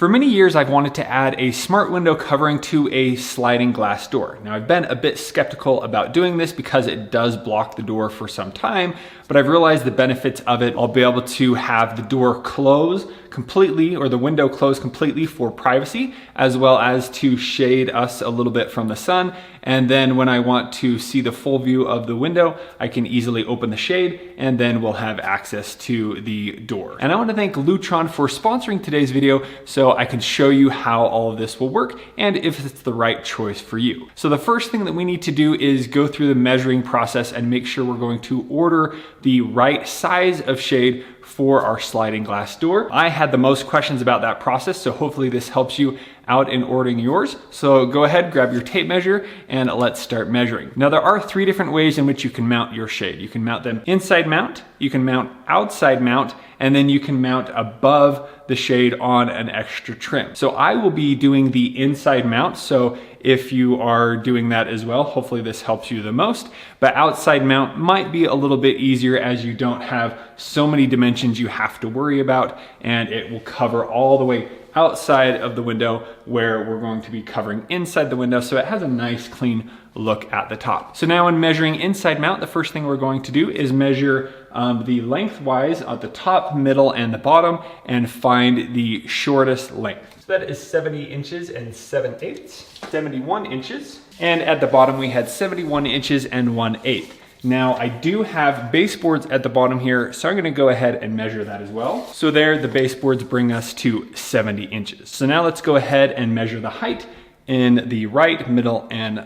For many years, I've wanted to add a smart window covering to a sliding glass door. Now, I've been a bit skeptical about doing this because it does block the door for some time, but I've realized the benefits of it. I'll be able to have the door close completely, or the window close completely for privacy, as well as to shade us a little bit from the sun. And then when I want to see the full view of the window, I can easily open the shade and then we'll have access to the door. And I want to thank Lutron for sponsoring today's video so I can show you how all of this will work and if it's the right choice for you. So the first thing that we need to do is go through the measuring process and make sure we're going to order the right size of shade for our sliding glass door. I had the most questions about that process, so hopefully this helps you out in ordering yours. So go ahead, grab your tape measure, and let's start measuring. Now there are 3 different ways in which you can mount your shade. You can mount them inside mount, you can mount outside mount, and then you can mount above the shade on an extra trim. So I will be doing the inside mount, so if you are doing that as well, hopefully this helps you the most. But outside mount might be a little bit easier as you don't have so many dimensions you have to worry about, and it will cover all the way outside of the window where we're going to be covering inside the window, so it has a nice clean look at the top. So now when measuring inside mount, the first thing we're going to do is measure the lengthwise at the top, middle, and the bottom, and find the shortest length. So that is 70 inches and 7/8, 71 inches. And at the bottom we had 71 inches and 1/8. Now I do have baseboards at the bottom here, so I'm gonna go ahead and measure that as well. So there, the baseboards bring us to 70 inches. So now let's go ahead and measure the height in the right, middle, and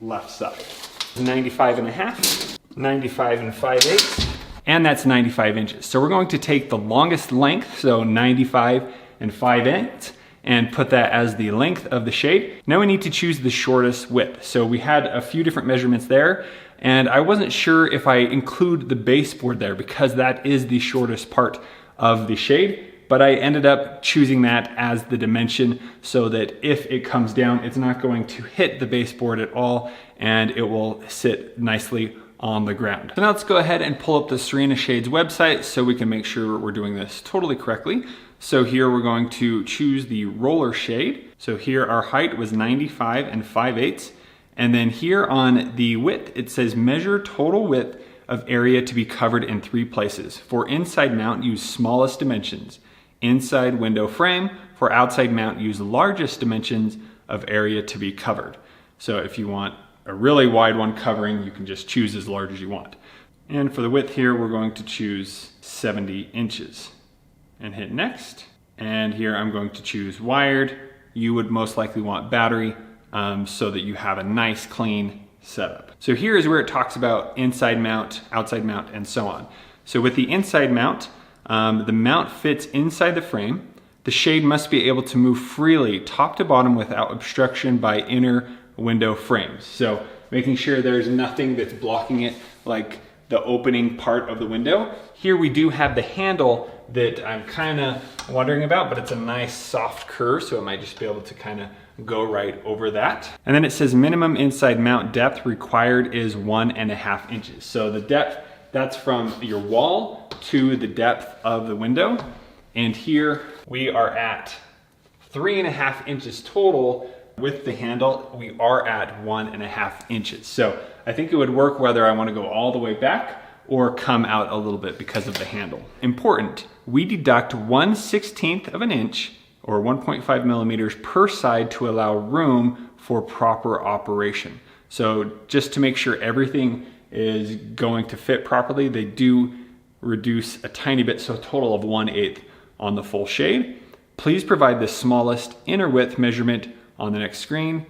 left side. 95.5, 95 5/8, and that's 95 inches. So we're going to take the longest length, so 95 5/8, and put that as the length of the shade. Now we need to choose the shortest width. So we had a few different measurements there, and I wasn't sure if I include the baseboard there because that is the shortest part of the shade, but I ended up choosing that as the dimension so that if it comes down, it's not going to hit the baseboard at all and it will sit nicely on the ground. So now let's go ahead and pull up the Serena Shades website so we can make sure we're doing this totally correctly. So here we're going to choose the roller shade. So here our height was 95 5/8. And then here on the width, it says measure total width of area to be covered in 3 places. For inside mount, use smallest dimensions. Inside window frame. For outside mount, use largest dimensions of area to be covered. So if you want a really wide one covering, you can just choose as large as you want. And for the width here, we're going to choose 70 inches and hit next. And here I'm going to choose wired. You would most likely want battery so that you have a nice clean setup. So here is where it talks about inside mount, outside mount, and so on. So with the inside mount, the mount fits inside the frame. The shade must be able to move freely top to bottom without obstruction by inner window frames. So making sure there's nothing that's blocking it, like the opening part of the window. Here we do have the handle that I'm kind of wondering about, but it's a nice soft curve, so it might just be able to kind of go right over that. And then it says minimum inside mount depth required is 1.5 inches. So the depth, that's from your wall to the depth of the window. And here we are at 3.5 inches total. With the handle, we are at 1.5 inches. So I think it would work whether I want to go all the way back or come out a little bit because of the handle. Important, we deduct 1/16 of an inch or 1.5 millimeters per side to allow room for proper operation. So just to make sure everything is going to fit properly, they do reduce a tiny bit, so a total of 1/8 on the full shade. Please provide the smallest inner width measurement on the next screen.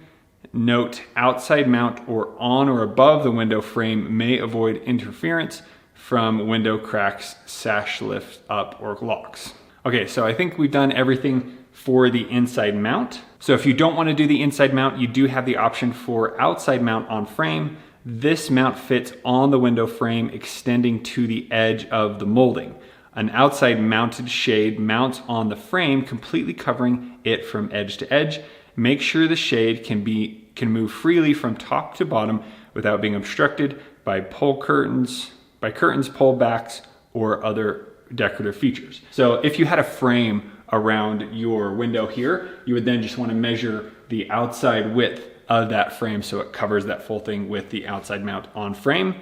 Note, outside mount or on or above the window frame may avoid interference from window cracks, sash lift up, or locks. Okay, so I think we've done everything for the inside mount. So if you don't want to do the inside mount, you do have the option for outside mount on frame. This mount fits on the window frame, extending to the edge of the molding. An outside mounted shade mounts on the frame, completely covering it from edge to edge. Make sure the shade can move freely from top to bottom without being obstructed by curtains, pull backs, or other decorative features. So if you had a frame around your window here, you would then just want to measure the outside width of that frame so it covers that full thing with the outside mount on frame.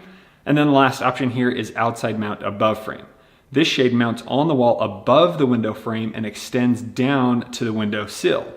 And then the last option here is outside mount above frame. This shade mounts on the wall above the window frame and extends down to the window sill,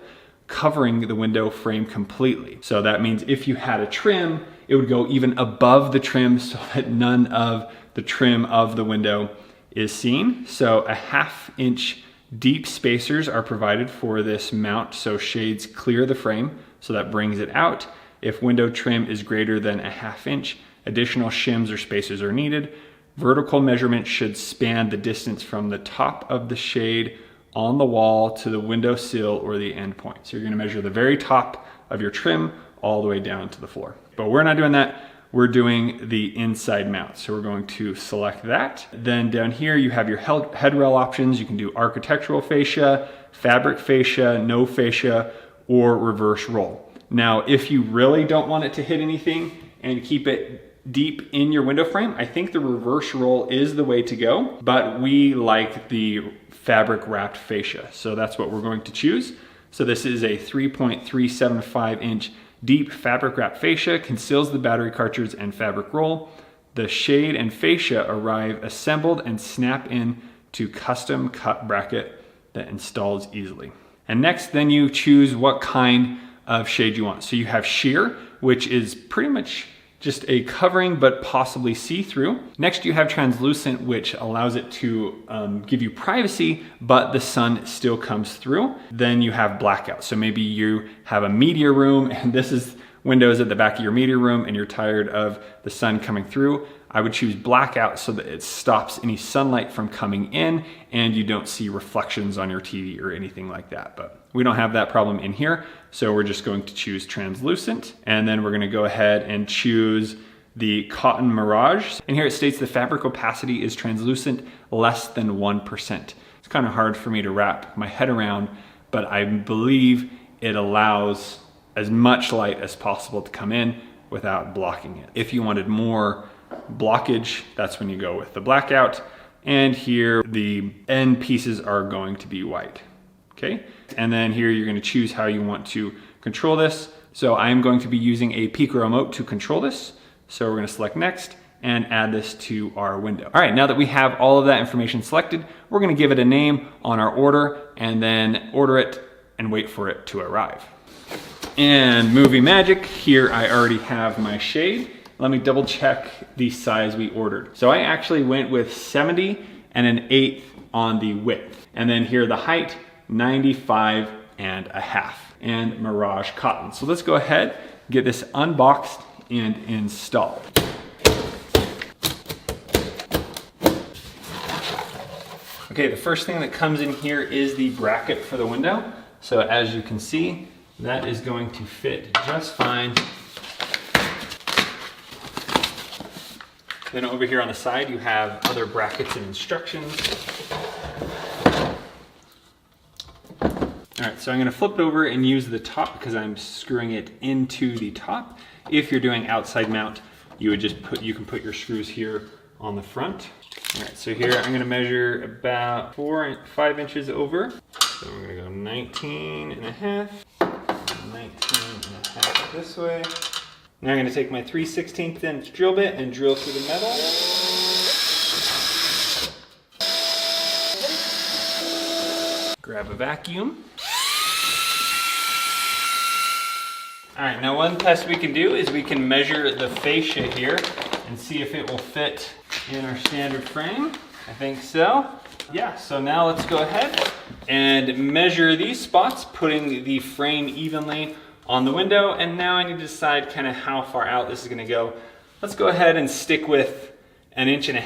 covering the window frame completely. So that means if you had a trim, it would go even above the trim so that none of the trim of the window is seen. So a 1/2 inch deep spacers are provided for this mount so shades clear the frame, so that brings it out. If window trim is greater than a 1/2 inch, additional shims or spacers are needed. Vertical measurement should span the distance from the top of the shade on the wall to the window sill or the end point. So you're gonna measure the very top of your trim all the way down to the floor. But we're not doing that. We're doing the inside mount. So we're going to select that. Then down here you have your headrail options. You can do architectural fascia, fabric fascia, no fascia, or reverse roll. Now, if you really don't want it to hit anything and keep it deep in your window frame, I think the reverse roll is the way to go, but we like the fabric wrapped fascia. So that's what we're going to choose. So this is a 3.375 inch deep fabric wrapped fascia, conceals the battery cartridge and fabric roll. The shade and fascia arrive assembled and snap in to custom cut bracket that installs easily. And next, then you choose what kind of shade you want. So you have sheer, which is pretty much just a covering but possibly see-through. Next you have translucent, which allows it to give you privacy, but the sun still comes through. Then you have blackout. So maybe you have a media room and this is windows at the back of your media room and you're tired of the sun coming through. I would choose blackout so that it stops any sunlight from coming in and you don't see reflections on your TV or anything like that. But we don't have that problem in here, so we're just going to choose translucent. And then we're gonna go ahead and choose the Cotton Mirage. And here it states the fabric opacity is translucent less than 1%. It's kind of hard for me to wrap my head around, but I believe it allows as much light as possible to come in without blocking it. If you wanted more blockage, that's when you go with the blackout. And here the end pieces are going to be white. Okay, and then here you're going to choose how you want to control this. So I'm going to be using a Pico remote to control this. So we're going to select next and add this to our window. All right, now that we have all of that information selected, we're going to give it a name on our order and then order it and wait for it to arrive. And movie magic, here I already have my shade. Let me double check the size we ordered. So I actually went with 70 and an 1/8 on the width. And then here the height, 95 and a half, and Mirage cotton. So let's go ahead, get this unboxed and installed. Okay, the first thing that comes in here is the bracket for the window. So as you can see, that is going to fit just fine. Then over here on the side, you have other brackets and instructions. All right, so I'm gonna flip it over and use the top because I'm screwing it into the top. If you're doing outside mount, you would just you can put your screws here on the front. All right, so here I'm gonna measure about 5 inches over. So we're gonna go 19 and a half, 19 and a half this way. Now I'm gonna take my 3/16 inch drill bit and drill through the metal. Grab a vacuum. All right, now one test we can do is we can measure the fascia here and see if it will fit in our standard frame. I think so. Yeah, so now let's go ahead and measure these spots, putting the frame evenly on the window. And now I need to decide kind of how far out this is gonna go. Let's go ahead and stick with 1.5 inches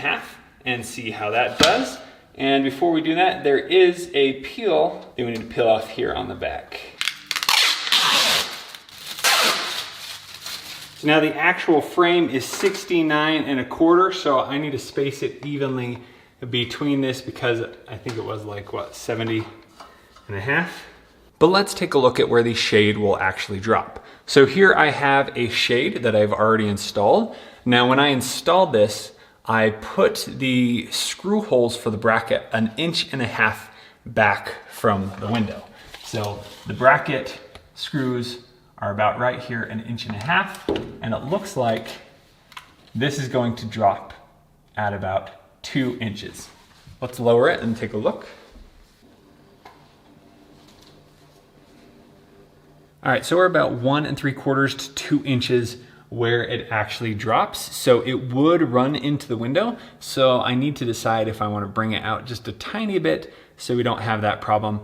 and see how that does. And before we do that, there is a peel that we need to peel off here on the back. So now the actual frame is 69 1/4, so I need to space it evenly between this because I think it was like, what, 70 and a half? But let's take a look at where the shade will actually drop. So here I have a shade that I've already installed. Now when I installed this, I put the screw holes for the bracket 1.5 inches back from the window. So the bracket screws are about right here, 1.5 inches, and it looks like this is going to drop at about 2 inches. Let's lower it and take a look. All right, so we're about 1 3/4 to 2 inches where it actually drops. So it would run into the window. So I need to decide if I want to bring it out just a tiny bit so we don't have that problem.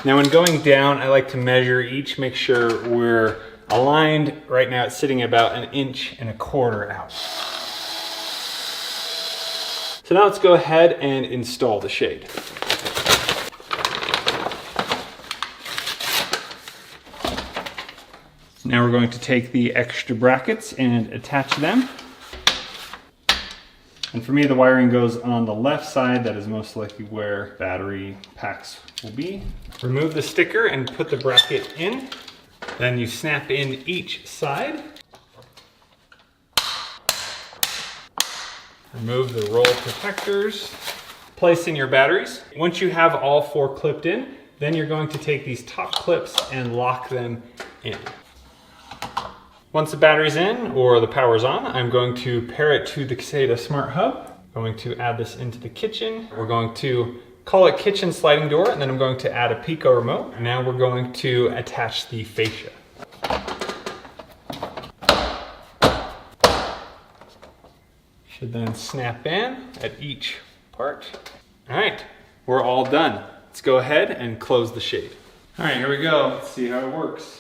Now when going down, I like to measure each, make sure we're aligned. Right now it's sitting about 1 1/4 inches out. So now let's go ahead and install the shade. Now we're going to take the extra brackets and attach them. And for me, the wiring goes on the left side. That is most likely where battery packs will be. Remove the sticker and put the bracket in. Then you snap in each side. Remove the roll protectors. Place in your batteries. Once you have all 4 clipped in, then you're going to take these top clips and lock them in. Once the battery's in or the power's on, I'm going to pair it to the Caseta Smart Hub. I'm going to add this into the kitchen. We're going to call it kitchen sliding door, and then I'm going to add a Pico remote. And now we're going to attach the fascia. Should then snap in at each part. All right, we're all done. Let's go ahead and close the shade. All right, here we go. Let's see how it works.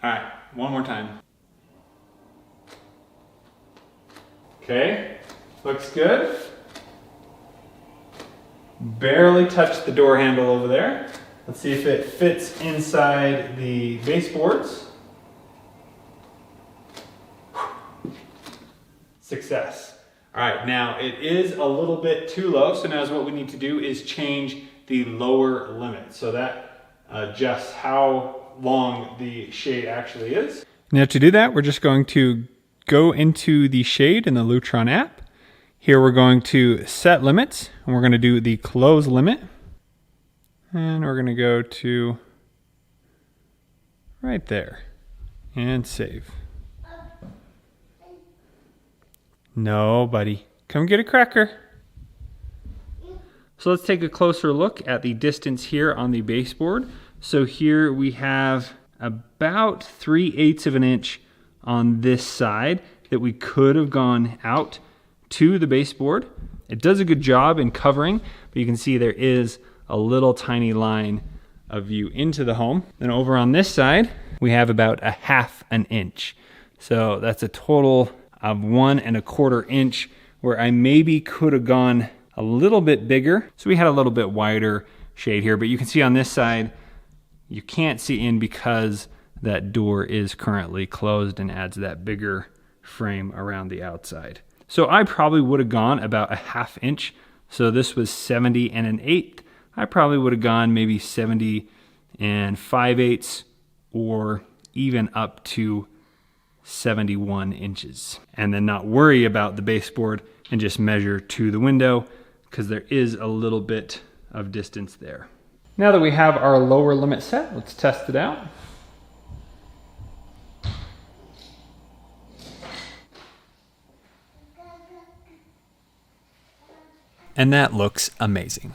All right, one more time. Okay, looks good. Barely touched the door handle over there. Let's see if it fits inside the baseboards. Success. All right, now it is a little bit too low, so now what we need to do is change the lower limit. So that adjusts how long the shade actually is. Now to do that, we're just going to go into the shade in the Lutron app. Here we're going to set limits, and we're going to do the close limit. And we're going to go to right there and save. No, buddy. Come get a cracker. So let's take a closer look at the distance here on the baseboard. So here we have about 3/8 of an inch on this side that we could have gone out to the baseboard. It does a good job in covering, but you can see there is a little tiny line of view into the home. Then over on this side, we have about 1/2 an inch. So that's a total of 1 1/4 inch where I maybe could have gone a little bit bigger. So we had a little bit wider shade here, but you can see on this side, you can't see in because that door is currently closed and adds that bigger frame around the outside. So I probably would have gone about 1/2 inch. So this was 70 1/8. I probably would have gone maybe 70 5/8 or even up to 71 inches. And then not worry about the baseboard and just measure to the window because there is a little bit of distance there. Now that we have our lower limit set, let's test it out. And that looks amazing.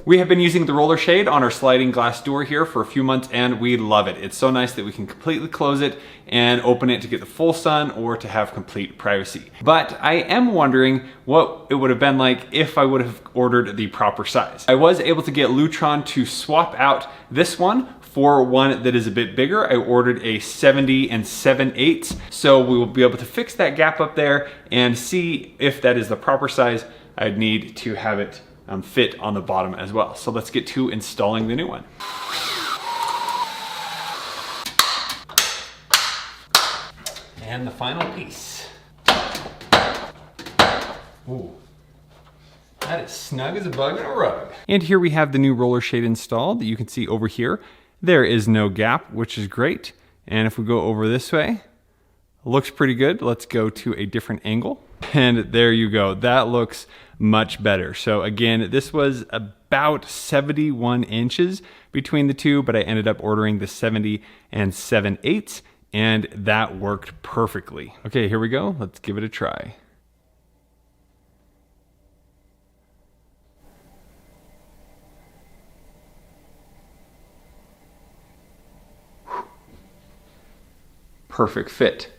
We have been using the roller shade on our sliding glass door here for a few months and we love it. It's so nice that we can completely close it and open it to get the full sun or to have complete privacy. But I am wondering what it would have been like if I would have ordered the proper size. I was able to get Lutron to swap out this one for one that is a bit bigger. I ordered a 70 7/8, so we will be able to fix that gap up there and see if that is the proper size. I'd need to have it fit on the bottom as well. So let's get to installing the new one. And the final piece. Ooh, that is snug as a bug in a rug. And here we have the new roller shade installed that you can see over here. There is no gap, which is great. And if we go over this way, looks pretty good. Let's go to a different angle. And there you go. That looks much better. So again, this was about 71 inches between the two, but I ended up ordering the 70 and 7/8, and that worked perfectly. Okay, here we go. Let's give it a try. Perfect fit.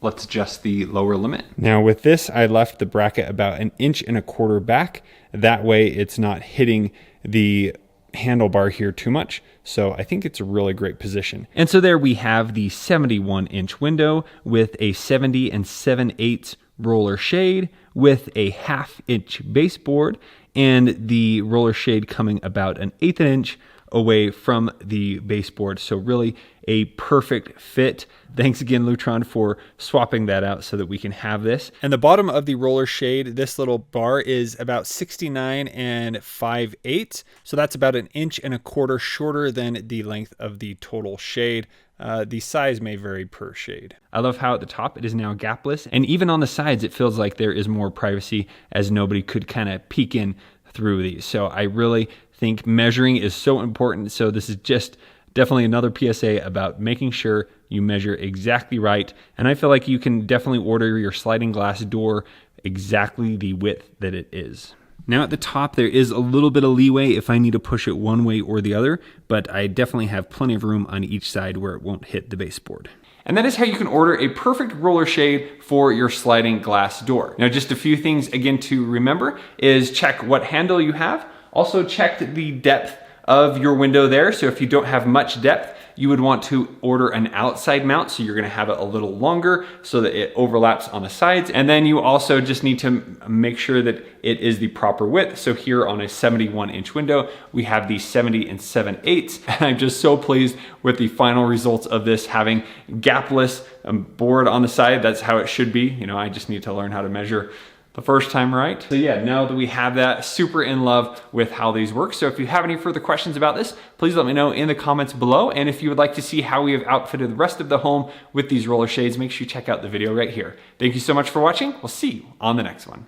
Let's adjust the lower limit. Now with this, I left the bracket about 1.25 inches back. That way it's not hitting the handlebar here too much. So I think it's a really great position. And so there we have the 71-inch window with a 70 and 7/8 roller shade with a 1/2 inch baseboard, and the roller shade coming about 1/8 inch away from the baseboard. So really a perfect fit. Thanks again, Lutron, for swapping that out so that we can have this. And the bottom of the roller shade, this little bar is about 69 and 5/8. So that's about 1.25 inches shorter than the length of the total shade. The size may vary per shade. I love how at the top it is now gapless, and even on the sides it feels like there is more privacy, as nobody could kind of peek in through these. So I really think measuring is so important. So this is just definitely another PSA about making sure you measure exactly right. And I feel like you can definitely order your sliding glass door exactly the width that it is. Now at the top, there is a little bit of leeway if I need to push it one way or the other, but I definitely have plenty of room on each side where it won't hit the baseboard. And that is how you can order a perfect roller shade for your sliding glass door. Now, just a few things again to remember is check what handle you have. Also check the depth of your window there. So if you don't have much depth, you would want to order an outside mount. So you're gonna have it a little longer so that it overlaps on the sides. And then you also just need to make sure that it is the proper width. So here on a 71-inch window, we have the 70 and 7/8. And I'm just so pleased with the final results of this, having gapless board on the side. That's how it should be. You know, I just need to learn how to measure the first time right. So yeah, now that we have that, super in love with how these work. So if you have any further questions about this, please let me know in the comments below. And if you would like to see how we have outfitted the rest of the home with these roller shades, make sure you check out the video right here. Thank you so much for watching. We'll see you on the next one.